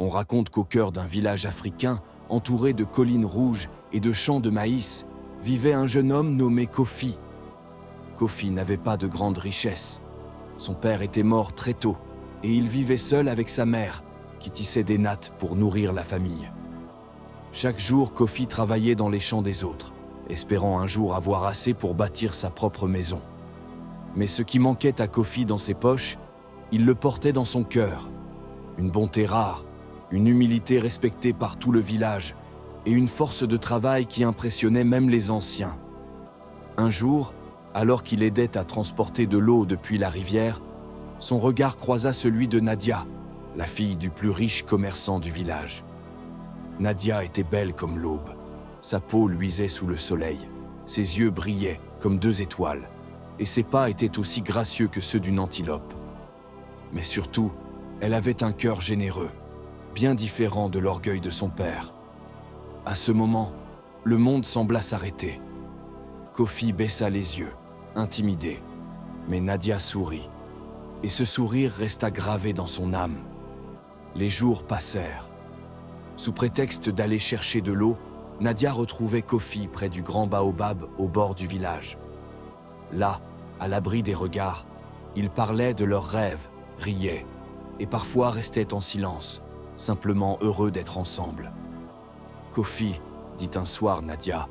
On raconte qu'au cœur d'un village africain, entouré de collines rouges et de champs de maïs, vivait un jeune homme nommé Kofi. Kofi n'avait pas de grande richesse. Son père était mort très tôt et il vivait seul avec sa mère, qui tissait des nattes pour nourrir la famille. Chaque jour, Kofi travaillait dans les champs des autres, espérant un jour avoir assez pour bâtir sa propre maison. Mais ce qui manquait à Kofi dans ses poches, il le portait dans son cœur. Une bonté rare, une humilité respectée par tout le village et une force de travail qui impressionnait même les anciens. Un jour, alors qu'il aidait à transporter de l'eau depuis la rivière, son regard croisa celui de Nadia, la fille du plus riche commerçant du village. Nadia était belle comme l'aube. Sa peau luisait sous le soleil, ses yeux brillaient comme deux étoiles, et ses pas étaient aussi gracieux que ceux d'une antilope. Mais surtout, elle avait un cœur généreux, bien différent de l'orgueil de son père. À ce moment, le monde sembla s'arrêter. Kofi baissa les yeux, intimidé, mais Nadia sourit, et ce sourire resta gravé dans son âme. Les jours passèrent. Sous prétexte d'aller chercher de l'eau, Nadia retrouvait Kofi près du grand baobab au bord du village. Là, à l'abri des regards, ils parlaient de leurs rêves, riaient, et parfois restaient en silence, simplement heureux d'être ensemble. « Kofi, dit un soir Nadia,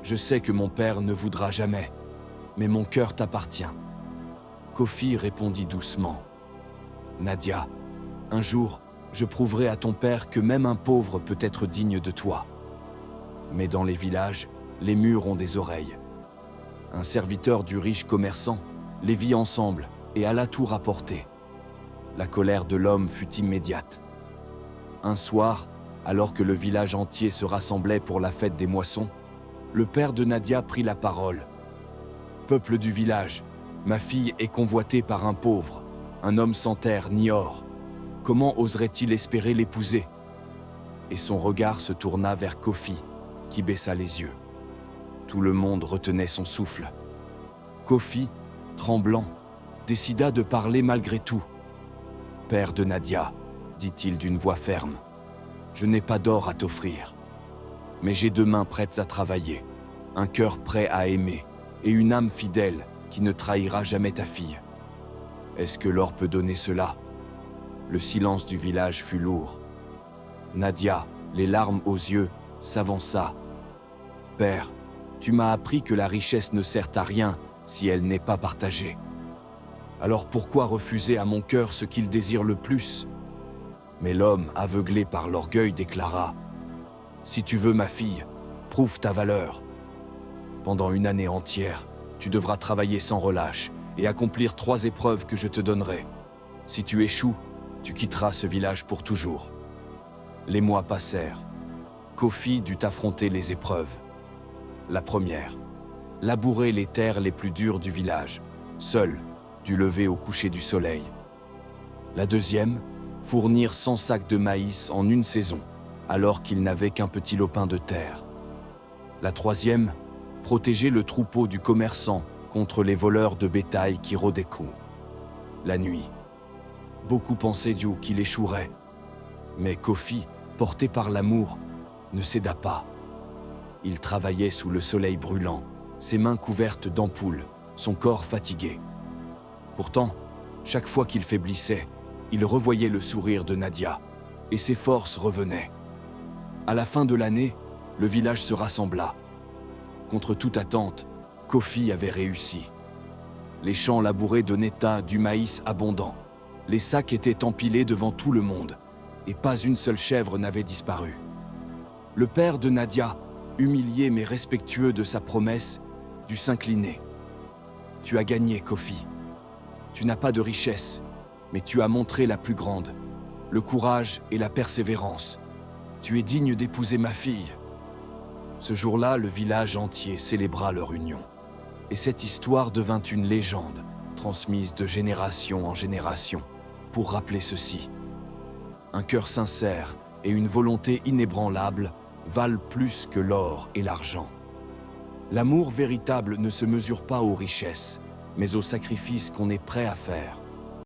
je sais que mon père ne voudra jamais, mais mon cœur t'appartient. » Kofi répondit doucement. « Nadia, un jour, je prouverai à ton père que même un pauvre peut être digne de toi. » Mais dans les villages, les murs ont des oreilles. Un serviteur du riche commerçant les vit ensemble et alla tout rapporter. La colère de l'homme fut immédiate. Un soir, alors que le village entier se rassemblait pour la fête des moissons, le père de Nadia prit la parole. « Peuple du village, ma fille est convoitée par un pauvre, un homme sans terre ni or. Comment oserait-il espérer l'épouser ?» Et son regard se tourna vers Kofi, qui baissa les yeux. Tout le monde retenait son souffle. Kofi, tremblant, décida de parler malgré tout. « Père de Nadia, dit-il d'une voix ferme, je n'ai pas d'or à t'offrir. Mais j'ai 2 mains prêtes à travailler, un cœur prêt à aimer et une âme fidèle qui ne trahira jamais ta fille. Est-ce que l'or peut donner cela ?» Le silence du village fut lourd. Nadia, les larmes aux yeux, s'avança. « Père, tu m'as appris que la richesse ne sert à rien si elle n'est pas partagée. Alors pourquoi refuser à mon cœur ce qu'il désire le plus ?» Mais l'homme, aveuglé par l'orgueil, déclara « Si tu veux ma fille, prouve ta valeur. Pendant 1 année entière, tu devras travailler sans relâche et accomplir 3 épreuves que je te donnerai. Si tu échoues, tu quitteras ce village pour toujours. » Les mois passèrent. Kofi dut affronter les épreuves. La première, labourer les terres les plus dures du village, seul, du lever au coucher du soleil. La deuxième, fournir 100 sacs de maïs en 1 saison, alors qu'il n'avait qu'un petit lopin de terre. La troisième, protéger le troupeau du commerçant contre les voleurs de bétail qui rôdaient court. La nuit, beaucoup pensaient qu'il échouerait. Mais Kofi, porté par l'amour, ne céda pas. Il travaillait sous le soleil brûlant, ses mains couvertes d'ampoules, son corps fatigué. Pourtant, chaque fois qu'il faiblissait, il revoyait le sourire de Nadia, et ses forces revenaient. À la fin de l'année, le village se rassembla. Contre toute attente, Kofi avait réussi. Les champs labourés donnaient du maïs abondant. Les sacs étaient empilés devant tout le monde, et pas une seule chèvre n'avait disparu. Le père de Nadia, humilié mais respectueux de sa promesse, dut s'incliner. « Tu as gagné, Kofi. Tu n'as pas de richesse, mais tu as montré la plus grande, le courage et la persévérance. Tu es digne d'épouser ma fille. » Ce jour-là, le village entier célébra leur union. Et cette histoire devint une légende, transmise de génération en génération, pour rappeler ceci. Un cœur sincère et une volonté inébranlable valent plus que l'or et l'argent. L'amour véritable ne se mesure pas aux richesses, mais aux sacrifices qu'on est prêt à faire.